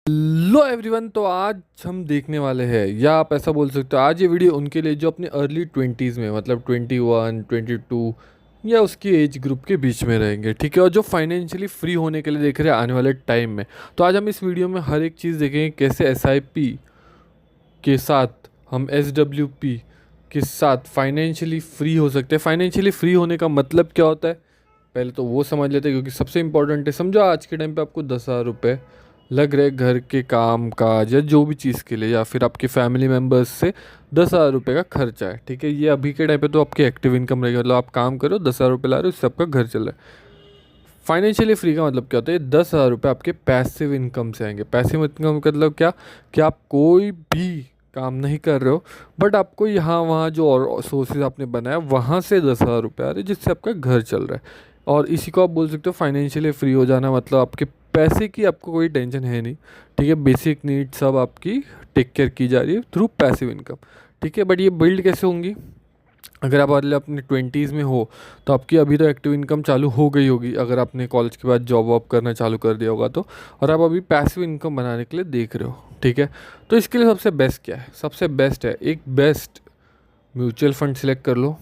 लो everyone, तो आज हम देखने वाले हैं, या आप ऐसा बोल सकते हो आज ये वीडियो उनके लिए जो अपने अर्ली ट्वेंटीज़ में मतलब 21, 22 या उसकी एज ग्रुप के बीच में रहेंगे, ठीक है, और जो फाइनेंशियली फ्री होने के लिए देख रहे हैं आने वाले टाइम में। तो आज हम इस वीडियो में हर एक चीज़ देखेंगे, कैसे एसआईपी के साथ हम एसडब्ल्यूपी के साथ फाइनेंशियली फ्री हो सकते हैं। फाइनेंशियली फ्री होने का मतलब क्या होता है, पहले तो वो समझ लेते हैं, क्योंकि सबसे इंपॉर्टेंट है। समझो आज के टाइम पे आपको 10,000 रुपये लग रहे घर के काम काज या जो भी चीज़ के लिए, या फिर आपके फैमिली मेम्बर्स से 10,000 रुपये का खर्चा है, ठीक है। ये अभी के टाइम पे तो आपकी एक्टिव इनकम रहेगी, मतलब आप काम करो 10,000 रुपये ला रहे हो, इससे आपका घर चल रहा है। फाइनेंशियली फ्री का मतलब क्या होता है, 10,000 रुपये आपके पैसिव इनकम से आएंगे। पैसिव इनकम का मतलब क्या, कि आप कोई भी काम नहीं कर रहे हो, बट आपको यहाँ वहाँ जो और सोर्सेज आपने बनाया वहाँ से 10,000 रुपये आ रहे हैं, जिससे आपका घर चल रहा है। और इसी को आप बोल सकते हो फाइनेंशियली फ्री हो जाना, मतलब आपके पैसे की आपको कोई टेंशन है नहीं, ठीक है। बेसिक नीड सब आपकी टेक केयर की जा रही है थ्रू पैसिव इनकम, ठीक है। बट ये बिल्ड कैसे होंगी, अगर आप मतलब अपने ट्वेंटीज़ में हो तो आपकी अभी तो एक्टिव इनकम चालू हो गई होगी, अगर आपने कॉलेज के बाद जॉब वॉब करना चालू कर दिया होगा तो, और आप अभी पैसिव इनकम बनाने के लिए देख रहे हो, ठीक है। तो इसके लिए सबसे बेस्ट क्या है, सबसे बेस्ट है एक बेस्ट म्यूचुअल फंड सिलेक्ट कर लो,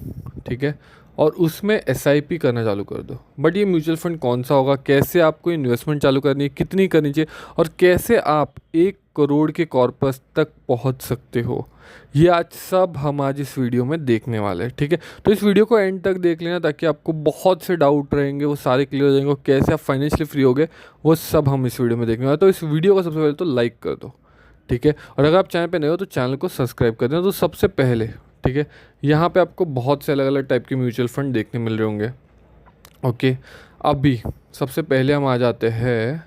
ठीक है, और उसमें एसआईपी करना चालू कर दो। बट ये म्यूचुअल फंड कौन सा होगा, कैसे आपको इन्वेस्टमेंट चालू करनी है, कितनी करनी चाहिए, और कैसे आप 1 करोड़ के कॉर्पस तक पहुंच सकते हो, ये आज सब हम आज इस वीडियो में देखने वाले हैं, ठीक है। तो इस वीडियो को एंड तक देख लेना, ताकि आपको बहुत से डाउट रहेंगे वो सारे क्लियर हो जाएंगे, और कैसे आप फाइनेंशियली फ्री होगे वो सब हम इस वीडियो में देखने वाले हैं। तो इस वीडियो को सबसे पहले तो लाइक कर दो, ठीक है, और अगर आप चैनल पे नए हो तो चैनल को सब्सक्राइब कर देना। तो सबसे पहले, ठीक है, यहाँ पे आपको बहुत से अलग अलग टाइप के म्यूचुअल फंड देखने मिल रहे होंगे, ओके। अभी सबसे पहले हम आ जाते हैं,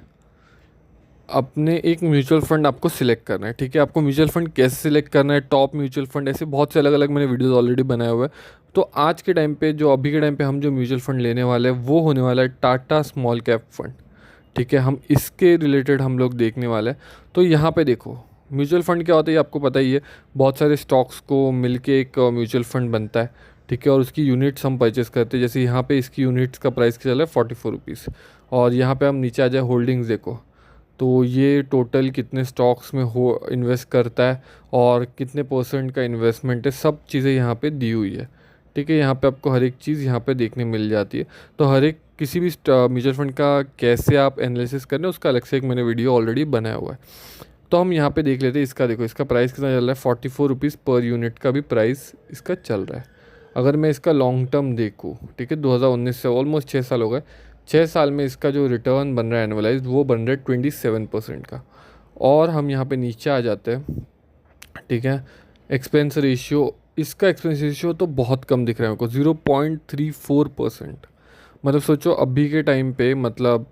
अपने एक म्यूचुअल फंड आपको सिलेक्ट करना है, ठीक है। आपको म्यूचुअल फंड कैसे सिलेक्ट करना है, टॉप म्यूचुअल फंड, ऐसे बहुत से अलग अलग मैंने वीडियोस ऑलरेडी बनाए हुए हैं। तो आज के टाइम पे जो अभी के टाइम पे हम जो म्यूचुअल फंड लेने वाले हैं वो होने वाला है टाटा स्मॉल कैप फंड, ठीक है। हम इसके रिलेटेड हम लोग देखने वाले हैं। तो यहाँ पे देखो, म्यूचुअल फंड क्या होता है ये आपको पता ही है, बहुत सारे स्टॉक्स को मिलके एक म्यूचुअल फंड बनता है, ठीक है, और उसकी यूनिट्स हम परचेस करते हैं। जैसे यहाँ पे इसकी यूनिट्स का प्राइस क्या चल रहा है, 44 रुपीज़। और यहाँ पे हम नीचे आ जाए होल्डिंग्स देखो, तो ये टोटल कितने स्टॉक्स में हो इन्वेस्ट करता है और कितने परसेंट का इन्वेस्टमेंट है, सब चीज़ें यहाँ पे दी हुई है, ठीक है। यहाँ पे आपको हर एक चीज़ यहाँ पे देखने मिल जाती है। तो हर एक किसी भी म्यूचुअल फंड का कैसे आप एनालिसिस करना है उसका अलग से एक मैंने वीडियो ऑलरेडी बनाया हुआ है। तो हम यहाँ पे देख लेते हैं इसका, देखो इसका प्राइस कितना चल रहा है, 44 रुपीज़ पर यूनिट का भी प्राइस इसका चल रहा है। अगर मैं इसका लॉन्ग टर्म देखूँ, ठीक है, 2019 से ऑलमोस्ट 6 साल हो गए, 6 साल में इसका जो रिटर्न बन रहा है एनुअलाइज वो बन रहा है 27% का। और हम यहाँ पे नीचे आ जाते हैं, ठीक है, एक्सपेंस रेशियो, इसका एक्सपेंस रेशियो तो बहुत कम दिख रहा है मेरे को, 0.34%। मतलब सोचो अभी के टाइम पे, मतलब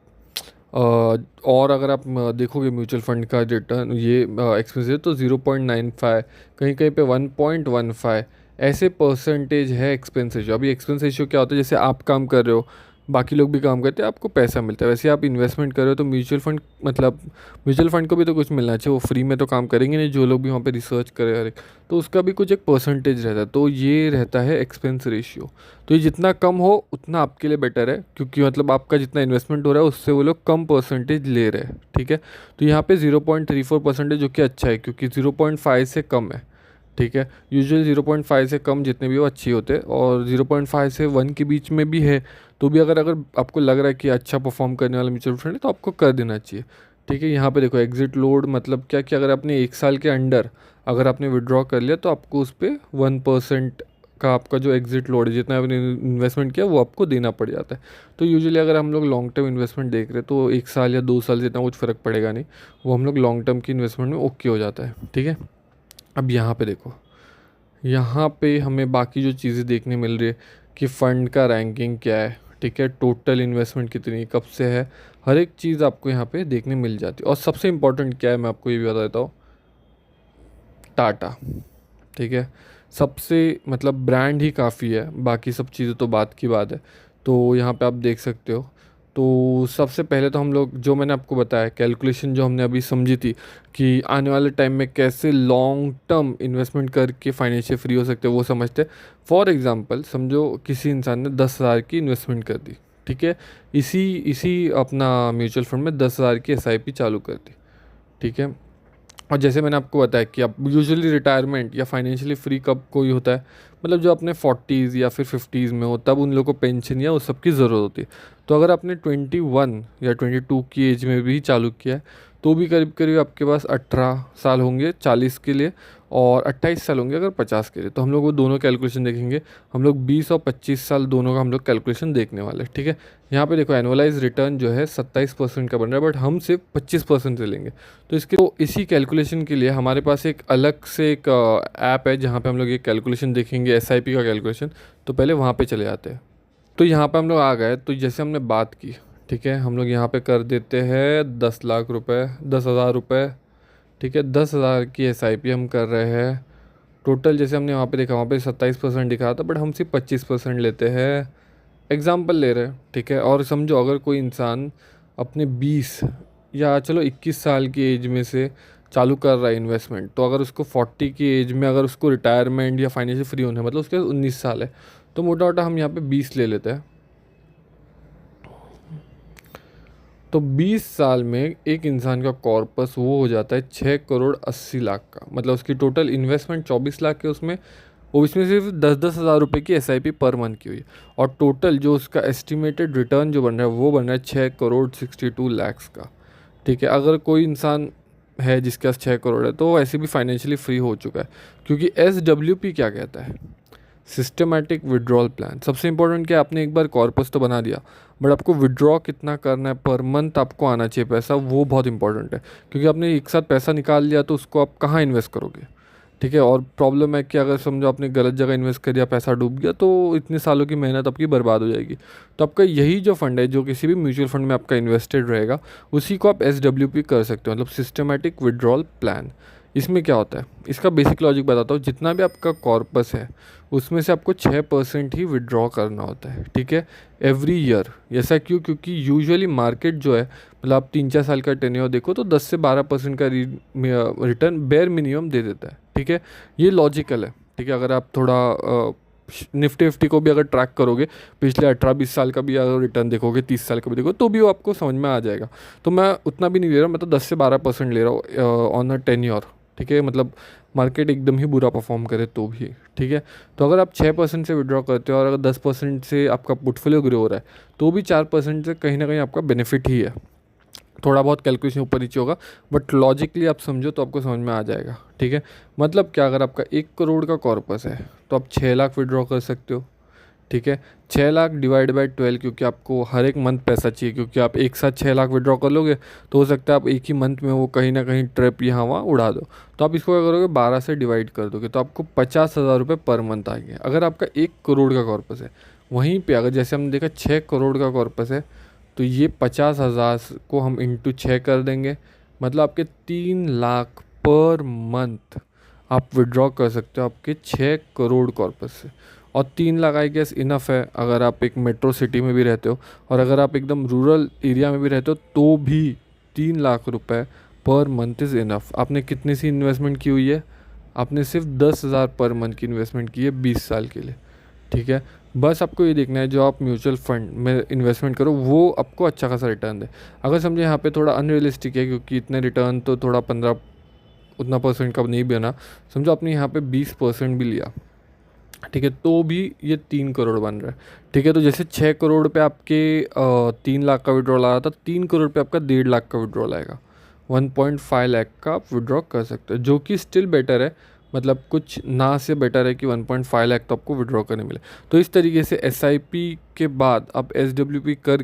और अगर आप देखोगे म्यूचुअल फंड का रिटर्न ये एक्सपेंस है तो 0.95, कहीं कहीं पे 1.15 ऐसे परसेंटेज है एक्सपेंस रेशियो। अभी एक्सपेंस रेशियो क्या होता है, जैसे आप काम कर रहे हो, बाकी लोग भी काम करते हैं, आपको पैसा मिलता है, वैसे आप इन्वेस्टमेंट कर रहे हो तो म्यूचुअल फंड, मतलब म्यूचुअल फंड को भी तो कुछ मिलना चाहिए, वो फ्री में तो काम करेंगे नहीं, जो लोग भी वहाँ पे रिसर्च करे हर एक, तो उसका भी कुछ एक परसेंटेज रहता है। तो ये रहता है एक्सपेंस रेशियो। तो ये जितना कम हो उतना आपके लिए बेटर है, क्योंकि मतलब आपका जितना इन्वेस्टमेंट हो रहा है उससे वो लोग कम परसेंटेज ले रहे हैं, ठीक है। तो यहाँ पे 0.34% जो कि अच्छा है, क्योंकि 0.5 से कम है, ठीक है। यूजुअली 0.5 से कम जितने भी वो अच्छी होते हैं, और 0.5 से 1 के बीच में भी है तो भी अगर अगर आपको लग रहा है कि अच्छा परफॉर्म करने वाला म्यूचुअल फंड है तो आपको कर देना चाहिए, ठीक है। यहाँ पे देखो एग्जिट लोड मतलब क्या, कि अगर आपने 1 साल के अंडर अगर आपने विड्रॉ कर लिया तो आपको उस पर 1% का आपका जो एग्जिट लोड है, जितना आपने इन्वेस्टमेंट किया वो आपको देना पड़ जाता है। तो यूजुअली अगर हम लोग लॉन्ग टर्म इन्वेस्टमेंट देख रहे हैं तो 1 साल या 2 साल से इतना कुछ फ़र्क पड़ेगा नहीं, वो हम लोग लॉन्ग टर्म की इन्वेस्टमेंट में ओके हो जाता है, ठीक है। अब यहाँ पे देखो, यहाँ पे हमें बाकी जो चीज़ें देखने मिल रही है कि फ़ंड का रैंकिंग क्या है, ठीक है, टोटल इन्वेस्टमेंट कितनी कब से है, हर एक चीज़ आपको यहाँ पे देखने मिल जाती है। और सबसे इम्पोर्टेंट क्या है मैं आपको ये भी बता देता हूँ, टाटा, ठीक है, सबसे मतलब ब्रांड ही काफ़ी है, बाकी सब चीज़ें तो बात की बात है। तो यहाँ पे आप देख सकते हो। तो सबसे पहले तो हम लोग जो मैंने आपको बताया कैलकुलेशन जो हमने अभी समझी थी, कि आने वाले टाइम में कैसे लॉन्ग टर्म इन्वेस्टमेंट करके फाइनेंशियल फ्री हो सकते हैं वो समझते हैं। फॉर एग्जांपल समझो किसी इंसान ने 10,000 की इन्वेस्टमेंट कर दी, ठीक है, इसी इसी अपना म्यूचुअल फंड में 10,000 की एसआईपी चालू कर दी, ठीक है। और जैसे मैंने आपको बताया कि अब यूजुअली रिटायरमेंट या फाइनेंशियली फ्री कब कोई होता है, मतलब जो अपने 40s या फिर 50s में हो, तब उन लोगों को पेंशन या उस सब की ज़रूरत होती है। तो अगर आपने 21 या 22 की एज में भी चालू किया है, तो भी करीब करीब आपके पास 18 साल होंगे 40 के लिए, और 28 साल होंगे अगर 50 के लिए। तो हम लोग वो दोनों कैलकुलेशन देखेंगे। हम लोग 20 और 25 साल दोनों का हम लोग कैलकुलेशन देखने वाले हैं, ठीक है। यहाँ पे देखो एनुअलाइज रिटर्न जो है 27% का बन रहा है, बट हम सिर्फ 25% से लेंगे। तो इसी कैलकुलेशन के लिए हमारे पास एक अलग से एक ऐप है जहाँ पे हम लोग ये कैलकुलेशन देखेंगे, एसआईपी का कैलकुलेशन। तो पहले वहाँ पे चले जाते हैं। तो यहाँ पे हम लोग आ गए। तो जैसे हमने बात की, ठीक है, हम लोग यहाँ पे कर देते हैं 10 लाख रुपए, 10,000 रुपये, ठीक है। 10,000 की एसआईपी हम कर रहे हैं। टोटल जैसे हमने वहाँ पे देखा, वहाँ पे 27% दिखा था, बट हम सिर्फ 25% लेते हैं। एग्जाम्पल ले रहे हैं, ठीक है। और समझो अगर कोई इंसान अपने 20 या चलो 21 साल की एज में से चालू कर रहा है इन्वेस्टमेंट, तो अगर उसको 40 की एज में अगर उसको रिटायरमेंट या फाइनेंशियल फ्री होना है, मतलब उसके 19 साल है, तो मोटा मोटा हम यहाँ पे 20 ले लेते हैं। तो 20 साल में एक इंसान का कॉर्पस वो हो जाता है 6 करोड़ 80 लाख का। मतलब उसकी टोटल इन्वेस्टमेंट 24 लाख है उसमें, वो इसमें सिर्फ 10-10 हज़ार रुपये की एसआईपी पर मंथ की हुई है। और टोटल जो उसका एस्टिमेटेड रिटर्न जो बन रहा है वो बन रहा है 6 करोड़ 62 लाख का, ठीक है। अगर कोई इंसान है जिसके पास 6 करोड़ है, तो वो ऐसे भी फाइनेंशियली फ्री हो चुका है। क्योंकि SWP क्या कहता है, सिस्टमेटिक विड्रॉल प्लान। सबसे इंपॉर्टेंट क्या है, आपने एक बार कॉर्पस तो बना दिया, बट आपको विड्रॉ कितना करना है पर मंथ, आपको आना चाहिए पैसा, वो बहुत इंपॉर्टेंट है। क्योंकि आपने एक साथ पैसा निकाल लिया तो उसको आप कहाँ इन्वेस्ट करोगे, ठीक है। और प्रॉब्लम है कि अगर समझो आपने गलत जगह इन्वेस्ट कर दिया, पैसा डूब गया, तो इतने सालों की मेहनत आपकी बर्बाद हो जाएगी। तो आपका यही जो फंड है, जो किसी भी म्यूचुअल फंड में आपका इन्वेस्टेड रहेगा, उसी को आप SWP कर सकते हो, मतलब सिस्टमेटिक विड्रॉल प्लान। इसमें क्या होता है, इसका बेसिक लॉजिक बताता हूँ। जितना भी आपका कॉर्पस है उसमें से आपको 6% ही विड्रॉ करना होता है, ठीक है, एवरी ईयर। ऐसा क्यों? क्योंकि यूजुअली मार्केट जो है, मतलब आप 3-4 साल का टेन्योर देखो तो 10 से 12% का रिटर्न बेयर मिनिमम दे देता है, ठीक है। ये लॉजिकल है, ठीक है। अगर आप थोड़ा निफ्टी को भी अगर ट्रैक करोगे, पिछले 18-20 साल का भी अगर रिटर्न देखोगे, 30 साल का भी देखोगे, तो भी वो आपको समझ में आ जाएगा। तो मैं उतना भी नहीं ले रहा, मैं तो 10 से 12% ले रहा हूँ ऑन अ टेन्योर, ठीक है। मतलब मार्केट एकदम ही बुरा परफॉर्म करे तो भी, ठीक है। तो अगर आप 6% से विड्रॉ करते हो और अगर 10% से आपका पोर्टफोलियो ग्रो हो रहा है, तो भी 4% से कहीं ना कहीं आपका बेनिफिट ही है। थोड़ा बहुत कैलकुलेशन ऊपर नीचे होगा, बट लॉजिकली आप समझो तो आपको समझ में आ जाएगा, ठीक है। मतलब क्या, अगर आपका 1 करोड़ का कॉर्पस है तो आप 6 लाख विड्रॉ कर सकते हो, ठीक है। 6 लाख डिवाइड बाई 12, क्योंकि आपको हर एक मंथ पैसा चाहिए, क्योंकि आप एक साथ 6 लाख विड्रॉ कर लोगे तो हो सकता है आप एक ही मंथ में वो कहीं ना कहीं ट्रिप यहाँ वहाँ उड़ा दो। तो आप इसको क्या करोगे, 12 से डिवाइड कर दोगे, तो आपको 50,000 रुपये पर मंथ आएंगे अगर आपका 1 करोड़ का कॉर्पस है। वहीं पे अगर जैसे हमने देखा 6 करोड़ का कॉर्पस है, तो ये 50,000 को हम इंटू 6 कर देंगे, मतलब आपके 3 लाख पर मंथ आप विड्रॉ कर सकते हो आपके 6 करोड़ कॉर्पस से। और 3 लाख आई गेस इनफ है अगर आप एक मेट्रो सिटी में भी रहते हो, और अगर आप एकदम रूरल एरिया में भी रहते हो तो भी 3 लाख रुपए पर मंथ इज़ इनफ। आपने कितनी सी इन्वेस्टमेंट की हुई है, आपने सिर्फ 10,000 पर मंथ की इन्वेस्टमेंट की है 20 साल के लिए, ठीक है। बस आपको ये देखना है जो आप म्यूचुअल फंड में इन्वेस्टमेंट करो वो आपको अच्छा खासा रिटर्न दे। अगर समझे यहाँ पे थोड़ा अनरियलिस्टिक है, क्योंकि इतने रिटर्न तो थोड़ा 15 उतना परसेंट का नहीं बना, समझो आपने यहाँ पे 20% भी लिया, ठीक है, तो भी ये 3 करोड़ बन रहा है, ठीक है। तो जैसे 6 करोड़ पे आपके 3 लाख का विड्रॉल आ रहा था, 3 करोड़ पे आपका 1.5 लाख का विड्रॉल आएगा। 1.5 लाख का आप विड्रॉ कर सकते हो, जो कि स्टिल बेटर है। मतलब कुछ ना से बेटर है कि 1.5 लाख तो आपको विड्रॉ करने मिले। तो इस तरीके से SIP के बाद आप SWP कर